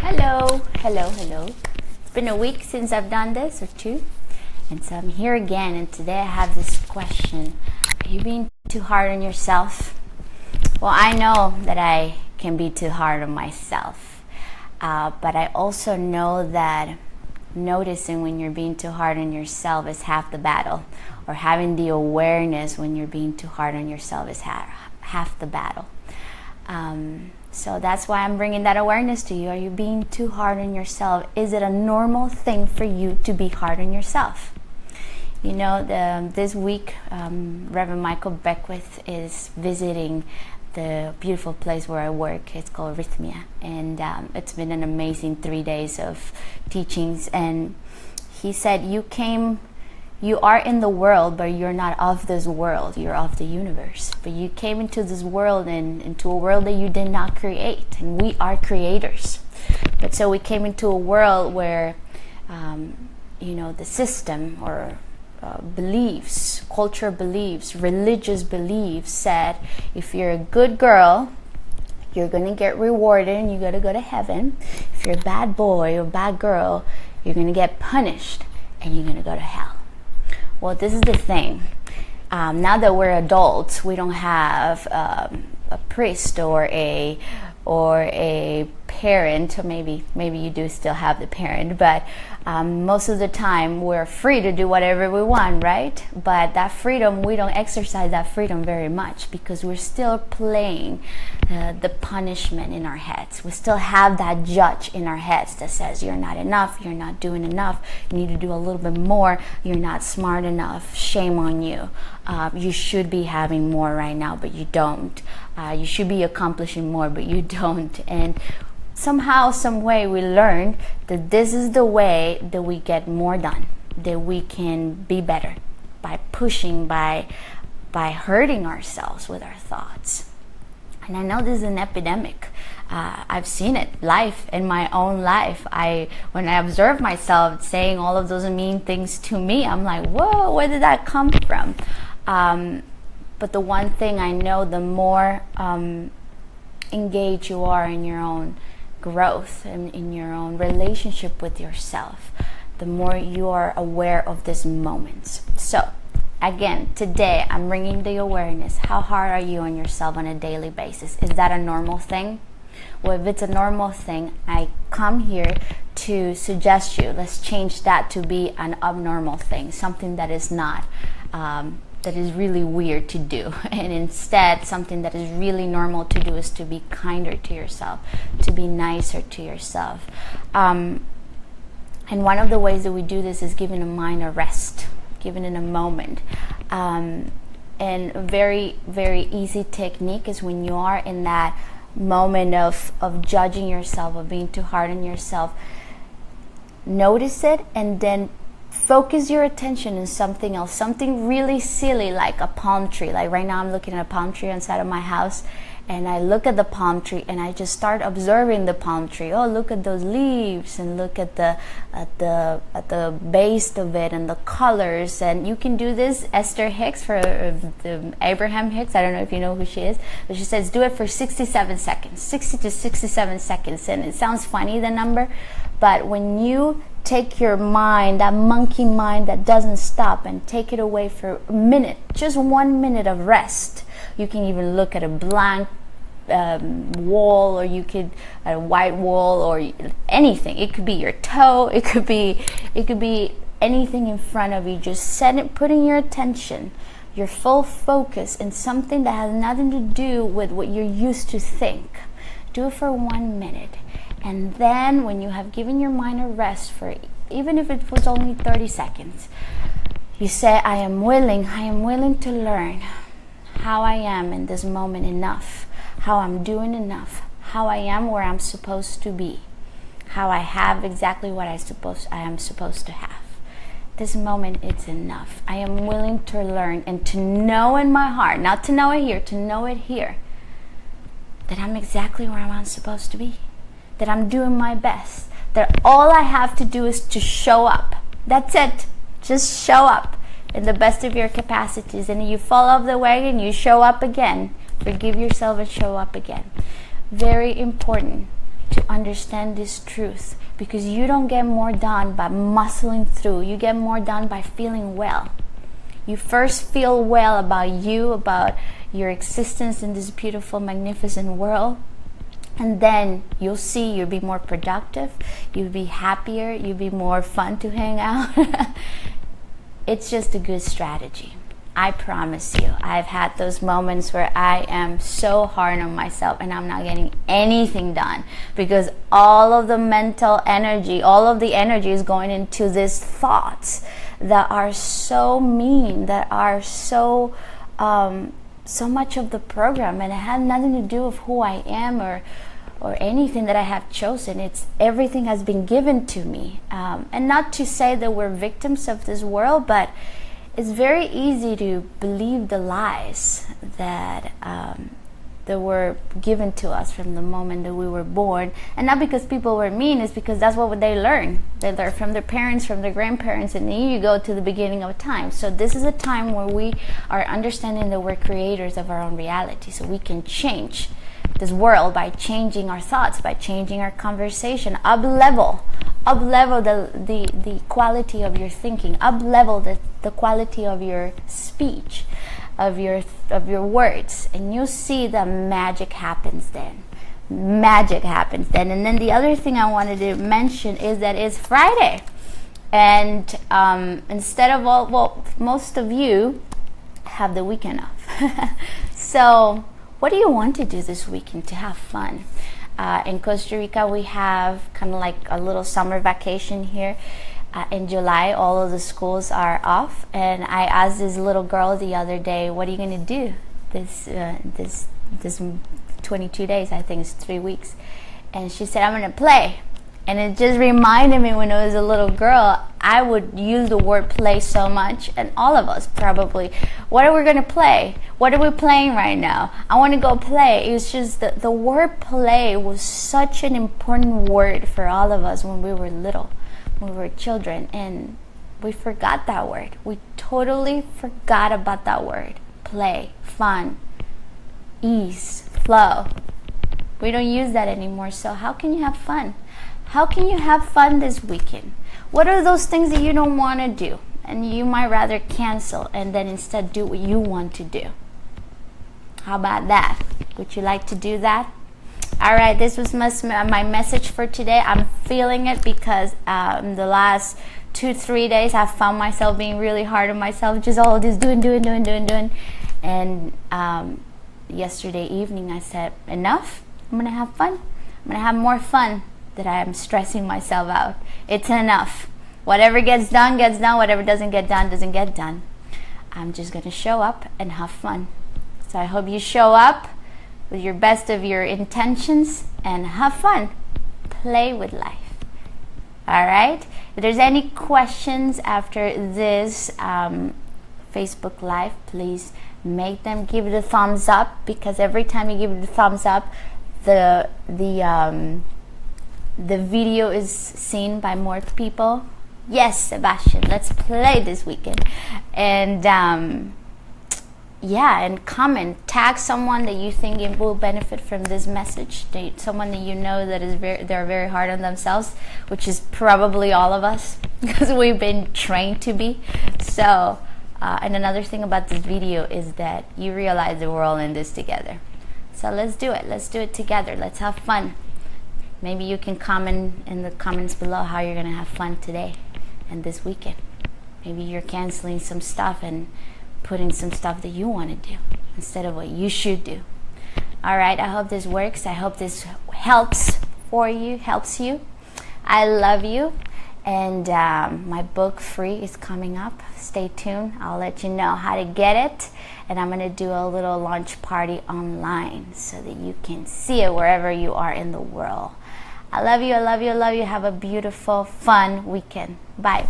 Hello, hello, hello. It's been a week since I've done this, or two, and so I'm here again, and today I have this question. Are you being too hard on yourself? Well, I know that I can be too hard on myself, but I also know that noticing when you're being too hard on yourself is half the battle, or having the awareness when you're being too hard on yourself is half the battle. So that's why I'm bringing that awareness to you. Are you being too hard on yourself? Is it a normal thing for you to be hard on yourself? You know, this week, Reverend Michael Beckwith is visiting the beautiful place where I work. It's called Rhythmia, and it's been an amazing 3 days of teachings. And he said, you are in the world, but you're not of this world. You're of the universe. But you came into this world and into a world that you did not create. And we are creators. But so we came into a world where, the system or beliefs, culture beliefs, religious beliefs said, if you're a good girl, you're going to get rewarded and you're going to go to heaven. If you're a bad boy or bad girl, you're going to get punished and you're going to go to hell. Well, this is the thing. Now that we're adults, we don't have a priest or a parent. Or maybe you do still have the parent, but most of the time we're free to do whatever we want, right? But that freedom, we don't exercise that freedom very much because we're still playing the punishment in our heads. We still have that judge in our heads that says you're not enough, you're not doing enough, you need to do a little bit more, you're not smart enough, shame on you. You should be having more right now, but you don't. You should be accomplishing more, but you don't. And somehow, some way, we learn that this is the way that we get more done, that we can be better by pushing, by hurting ourselves with our thoughts. And I know this is an epidemic. I've seen it live in my own life. When I observe myself saying all of those mean things to me, I'm like, whoa, where did that come from? But the one thing I know, the more engaged you are in your own growth and in your own relationship with yourself, the more you are aware of these moments. So again, today I'm bringing the awareness. How hard are you on yourself on a daily basis? Is that a normal thing? Well, if it's a normal thing, I come here to suggest you, let's change that to be an abnormal thing, something that is not, that is really weird to do. And instead, something that is really normal to do is to be kinder to yourself, to be nicer to yourself. And one of the ways that we do this is giving a mind a rest, giving it a moment. And a very, very easy technique is when you are in that moment of judging yourself, of being too hard on yourself, notice it and then focus your attention on something else, something really silly like a palm tree. Like right now I'm looking at a palm tree inside of my house, and I look at the palm tree and I just start observing the palm tree. Oh, look at those leaves, and look at the base of it and the colors. And you can do this. Esther Hicks, for the Abraham Hicks, I don't know if you know who she is, but she says do it for 67 seconds, 60 to 67 seconds. And it sounds funny, the number, but when you take your mind, that monkey mind that doesn't stop, and take it away for a minute, just 1 minute of rest. You can even look at a blank wall, or you could at a white wall, or anything. It could be your toe. It could be anything in front of you. Just putting your attention, your full focus in something that has nothing to do with what you're used to think. Do it for 1 minute. And then when you have given your mind a rest for, even if it was only 30 seconds, you say, I am willing to learn how I am in this moment enough, how I'm doing enough, how I am where I'm supposed to be, how I have exactly what I am supposed to have. This moment, it's enough. I am willing to learn and to know in my heart, not to know it here, to know it here, that I'm exactly where I'm supposed to be, that I'm doing my best, that all I have to do is to show up. That's it. Just show up in the best of your capacities. And you fall off the wagon, you show up again. Forgive yourself and show up again. Very important. to understand this truth, because you don't get more done by muscling through. You get more done by feeling well. You first feel well about you, about your existence in this beautiful, magnificent world. And then you'll see you'll be more productive, you'll be happier, you'll be more fun to hang out. It's just a good strategy. I promise you. I've had those moments where I am so hard on myself and I'm not getting anything done because all of the mental energy, all of the energy is going into these thoughts that are so mean, that are so much of the program, and it had nothing to do with who I am or anything that I have chosen. It's everything has been given to me, and not to say that we're victims of this world, but it's very easy to believe the lies that were given to us from the moment that we were born. And not because people were mean, it's because that's what they learn. They learn from their parents, from their grandparents, and then you go to the beginning of time. So this is a time where we are understanding that we're creators of our own reality. So we can change this world by changing our thoughts, by changing our conversation, up level the quality of your thinking, up level the quality of your speech, of your words, and you'll see that magic happens then. Magic happens then. And then the other thing I wanted to mention is that it's Friday, and instead of most of you have the weekend off. So what do you want to do this weekend to have fun? In Costa Rica, we have kind of like a little summer vacation here. In July, all of the schools are off, and I asked this little girl the other day, "What are you going to do this 22 days? I think it's 3 weeks." And she said, "I'm going to play." And it just reminded me when I was a little girl, I would use the word play so much, and all of us probably. What are we going to play? What are we playing right now? I want to go play. It was just the word play was such an important word for all of us when we were little, when we were children, and we forgot that word. We totally forgot about that word. Play, fun, ease, flow. We don't use that anymore. So how can you have fun? How can you have fun this weekend? What are those things that you don't want to do and you might rather cancel and then instead do what you want to do? How about that? Would you like to do that? All right, this was my message for today. I'm feeling it because the last 2-3 days I've found myself being really hard on myself, just all this doing. And yesterday evening I said, enough. I'm gonna have fun. I'm gonna have more fun that I am stressing myself out. It's enough. Whatever gets done, gets done. Whatever doesn't get done, doesn't get done. I'm just gonna show up and have fun. So I hope you show up with your best of your intentions and have fun. Play with life. All right? If there's any questions after this Facebook Live, please make them. Give it a thumbs up, because every time you give it a thumbs up, the video is seen by more people. Yes, Sebastian, let's play this weekend. And yeah, and comment, tag someone that you think it will benefit from this message, someone that you know that is they're very hard on themselves, which is probably all of us because we've been trained to be. So and another thing about this video is that you realize that we're all in this together. So let's do it together. Let's have fun. Maybe you can comment in the comments below how you're gonna have fun today and this weekend. Maybe you're canceling some stuff and putting some stuff that you want to do instead of what you should do. All right, I hope this works. I hope this helps you. I love you. And my book Free is coming up. Stay tuned. I'll let you know how to get it. And I'm going to do a little launch party online so that you can see it wherever you are in the world. I love you. I love you. I love you. Have a beautiful, fun weekend. Bye.